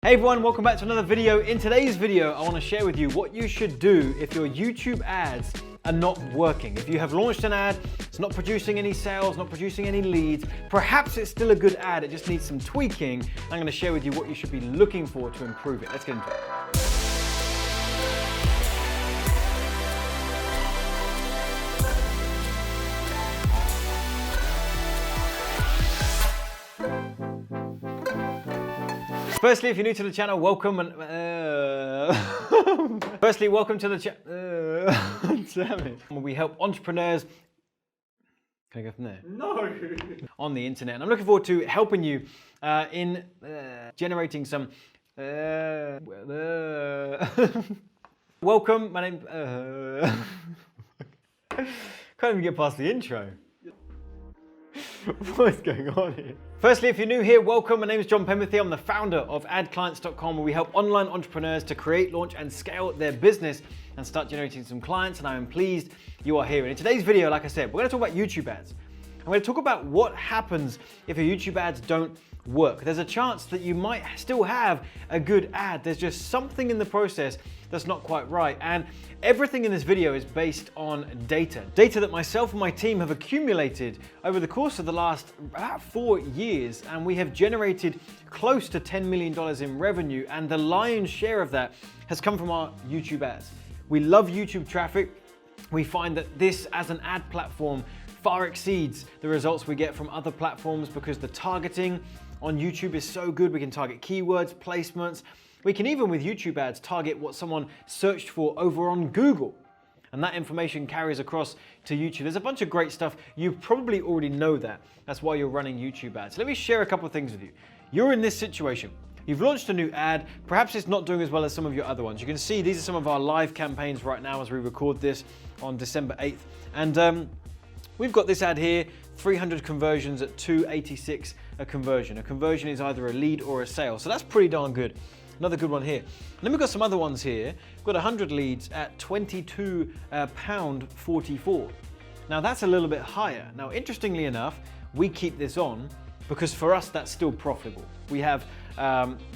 Hey everyone, welcome back to another video. In today's video, I want to share with you what you should do if your YouTube ads are not working. If you have launched an ad, it's not producing any sales, not producing any leads, perhaps it's still a good ad, it just needs some tweaking. I'm going to share with you what you should be looking for to improve it. Let's get into it. Firstly, if you're new to the channel, welcome and firstly, welcome to the channel. Damn it. We help entrepreneurs. Can I go from there? No. On the internet, and I'm looking forward to helping you in generating some. Welcome. My name. Can't even get past the intro. What's going on here? Firstly, if you're new here, welcome. My name is Penberthy. I'm the founder of adclients.com, where we help online entrepreneurs to create, launch, and scale their business and start generating some clients. And I am pleased you are here. And in today's video, like I said, we're going to talk about YouTube ads. I'm going to talk about what happens if your YouTube ads don't work. There's a chance that you might still have a good ad. There's just something in the process that's not quite right. And everything in this video is based on data that myself and my team have accumulated over the course of the last about 4 years. And we have generated close to $10 million in revenue. And the lion's share of that has come from our YouTube ads. We love YouTube traffic. We find that this as an ad platform far exceeds the results we get from other platforms because the targeting on YouTube is so good. We can target keywords, placements. We can even with YouTube ads target what someone searched for over on Google. And that information carries across to YouTube. There's a bunch of great stuff. You probably already know that. That's why you're running YouTube ads. Let me share a couple of things with you. You're in this situation. You've launched a new ad. Perhaps it's not doing as well as some of your other ones. You can see these are some of our live campaigns right now as we record this on December 8th. And we've got this ad here, 300 conversions at 286 a conversion. A conversion is either a lead or a sale. So that's pretty darn good. Another good one here. And then we've got some other ones here. We've got 100 leads at £22.44. Now that's a little bit higher. Now, interestingly enough, we keep this on because for us, that's still profitable. We have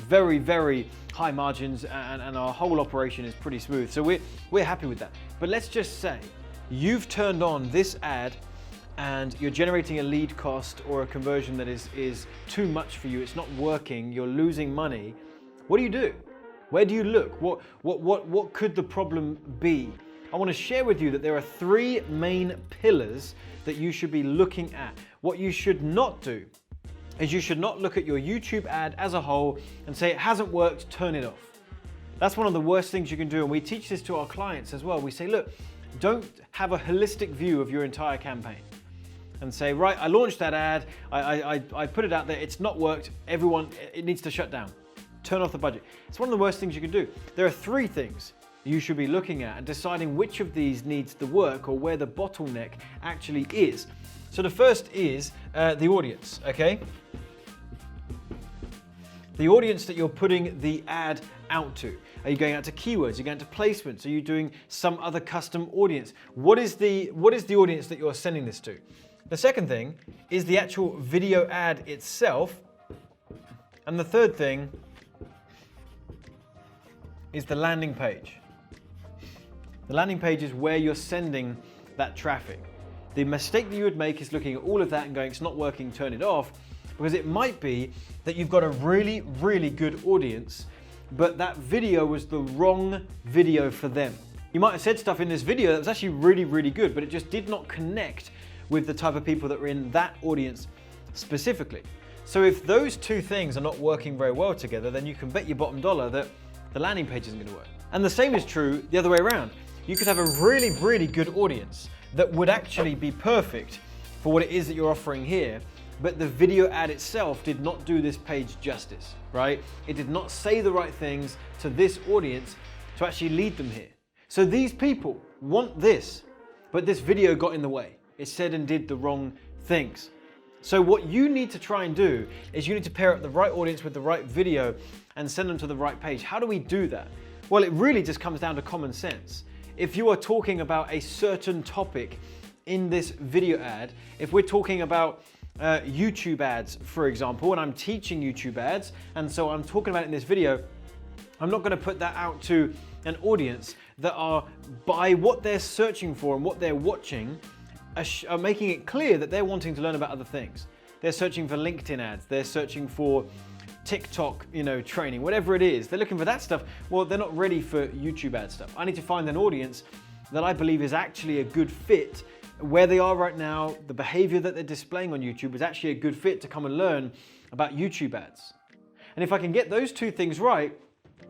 very, very high margins and our whole operation is pretty smooth. So we're happy with that. But let's just say you've turned on this ad and you're generating a lead cost or a conversion that is too much for you. It's not working. You're losing money. What do you do? Where do you look? What could the problem be? I want to share with you that there are 3 main pillars that you should be looking at. What you should not do is you should not look at your YouTube ad as a whole and say it hasn't worked, turn it off. That's one of the worst things you can do. And we teach this to our clients as well. We say, look, don't have a holistic view of your entire campaign and say, right, I launched that ad, I put it out there, it's not worked, everyone, it needs to shut down. Turn off the budget. It's one of the worst things you can do. There are 3 things you should be looking at and deciding which of these needs the work or where the bottleneck actually is. So the first is the audience, okay? The audience that you're putting the ad out to. Are you going out to keywords? Are you going to placements? Are you doing some other custom audience? What is the audience that you're sending this to? The second thing is the actual video ad itself. And the third thing is the landing page. The landing page is where you're sending that traffic. The mistake that you would make is looking at all of that and going, it's not working, turn it off, because it might be that you've got a really, really good audience, but that video was the wrong video for them. You might have said stuff in this video that was actually really, really good, but it just did not connect with the type of people that were in that audience specifically. So if those 2 things are not working very well together, then you can bet your bottom dollar that the landing page isn't going to work. And the same is true the other way around. You could have a really, really good audience that would actually be perfect for what it is that you're offering here, but the video ad itself did not do this page justice, right? It did not say the right things to this audience to actually lead them here. So these people want this, but this video got in the way. It said and did the wrong things. So what you need to try and do is you need to pair up the right audience with the right video and send them to the right page. How do we do that? Well, it really just comes down to common sense. If you are talking about a certain topic in this video ad, if we're talking about YouTube ads, for example, and I'm teaching YouTube ads, and so I'm talking about it in this video, I'm not going to put that out to an audience that are, by what they're searching for and what they're watching, are making it clear that they're wanting to learn about other things. They're searching for LinkedIn ads, they're searching for TikTok, training, whatever it is. They're looking for that stuff. Well, they're not ready for YouTube ad stuff. I need to find an audience that I believe is actually a good fit where they are right now. The behavior that they're displaying on YouTube is actually a good fit to come and learn about YouTube ads. And if I can get those two things right,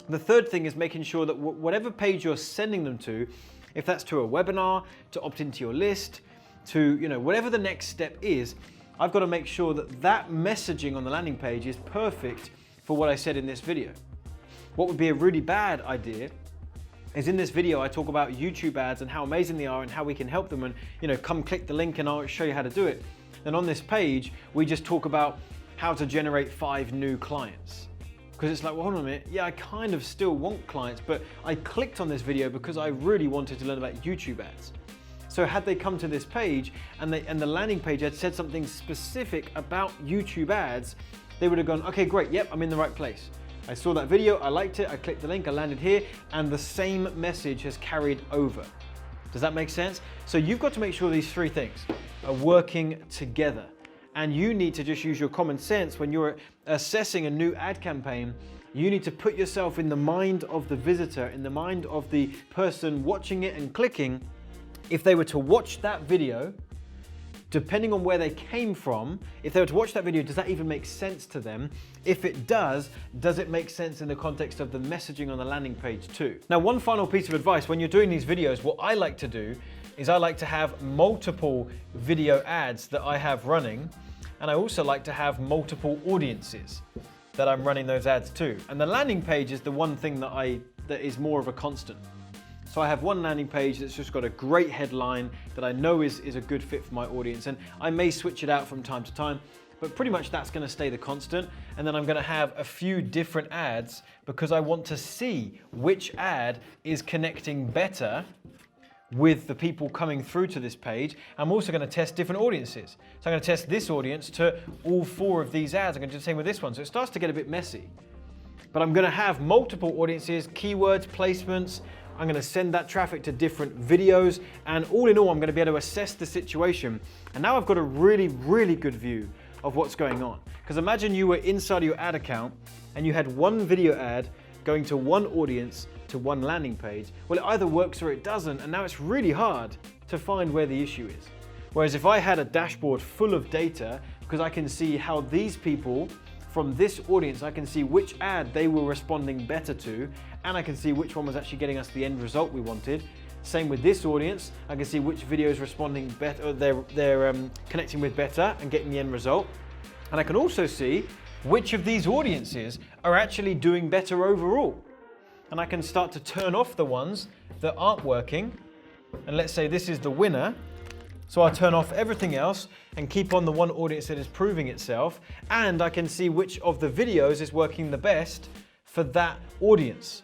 the third thing is making sure that whatever page you're sending them to, if that's to a webinar, to opt into your list, to whatever the next step is, I've got to make sure that that messaging on the landing page is perfect for what I said in this video. What would be a really bad idea is in this video I talk about YouTube ads and how amazing they are and how we can help them, and come click the link and I'll show you how to do it. And on this page we just talk about how to generate 5 new clients. Because it's like, well, hold on a minute, yeah, I kind of still want clients, but I clicked on this video because I really wanted to learn about YouTube ads. So had they come to this page and the landing page had said something specific about YouTube ads, they would have gone, okay, great, yep, I'm in the right place. I saw that video, I liked it, I clicked the link, I landed here, and the same message has carried over. Does that make sense? So you've got to make sure these 3 things are working together. And you need to just use your common sense when you're assessing a new ad campaign. You need to put yourself in the mind of the visitor, in the mind of the person watching it and clicking. If they were to watch that video, depending on where they came from, if they were to watch that video, does that even make sense to them? If it does it make sense in the context of the messaging on the landing page too? Now, one final piece of advice, when you're doing these videos, what I like to do is I like to have multiple video ads that I have running, and I also like to have multiple audiences that I'm running those ads to. And the landing page is the one thing that is more of a constant. So I have one landing page that's just got a great headline that I know is a good fit for my audience, and I may switch it out from time to time, but pretty much that's going to stay the constant. And then I'm going to have a few different ads because I want to see which ad is connecting better with the people coming through to this page. I'm also going to test different audiences. So I'm going to test this audience to all 4 of these ads. I'm going to do the same with this one. So it starts to get a bit messy. But I'm going to have multiple audiences, keywords, placements. I'm going to send that traffic to different videos. And all in all, I'm going to be able to assess the situation. And now I've got a really, really good view of what's going on. Because imagine you were inside of your ad account and you had one video ad going to one audience to one landing page. Well, it either works or it doesn't, and now it's really hard to find where the issue is. Whereas if I had a dashboard full of data, because I can see how these people from this audience, I can see which ad they were responding better to, and I can see which one was actually getting us the end result we wanted. Same with this audience, I can see which video is responding better, or they're connecting with better and getting the end result. And I can also see which of these audiences are actually doing better overall. And I can start to turn off the ones that aren't working. And let's say this is the winner. So I'll turn off everything else and keep on the one audience that is proving itself. And I can see which of the videos is working the best for that audience.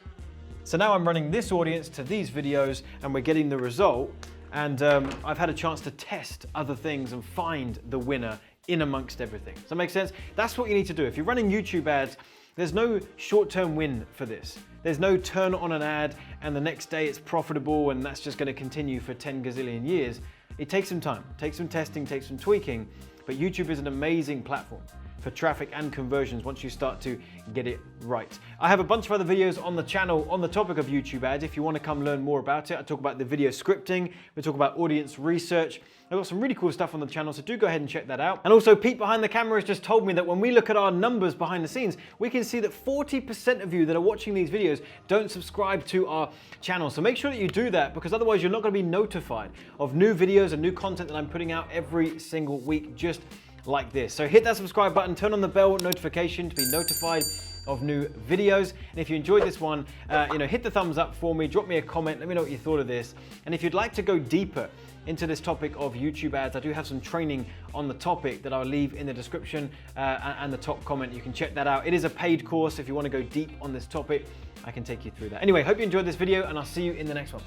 So now I'm running this audience to these videos and we're getting the result. And I've had a chance to test other things and find the winner in amongst everything. Does that make sense? That's what you need to do. If you're running YouTube ads, there's no short-term win for this. There's no turn on an ad and the next day it's profitable and that's just going to continue for 10 gazillion years. It takes some time, takes some testing, takes some tweaking, but YouTube is an amazing platform for traffic and conversions once you start to get it right. I have a bunch of other videos on the channel on the topic of YouTube ads. If you want to come learn more about it, I talk about the video scripting, we talk about audience research. I've got some really cool stuff on the channel, so do go ahead and check that out. And also, Pete behind the camera has just told me that when we look at our numbers behind the scenes, we can see that 40% of you that are watching these videos don't subscribe to our channel. So make sure that you do that, because otherwise you're not going to be notified of new videos and new content that I'm putting out every single week, just like this. So hit that subscribe button, turn on the bell notification to be notified of new videos. And if you enjoyed this one, hit the thumbs up for me, drop me a comment, let me know what you thought of this. And if you'd like to go deeper into this topic of YouTube ads, I do have some training on the topic that I'll leave in the description and the top comment. You can check that out. It is a paid course. If you want to go deep on this topic, I can take you through that. Anyway, hope you enjoyed this video and I'll see you in the next one.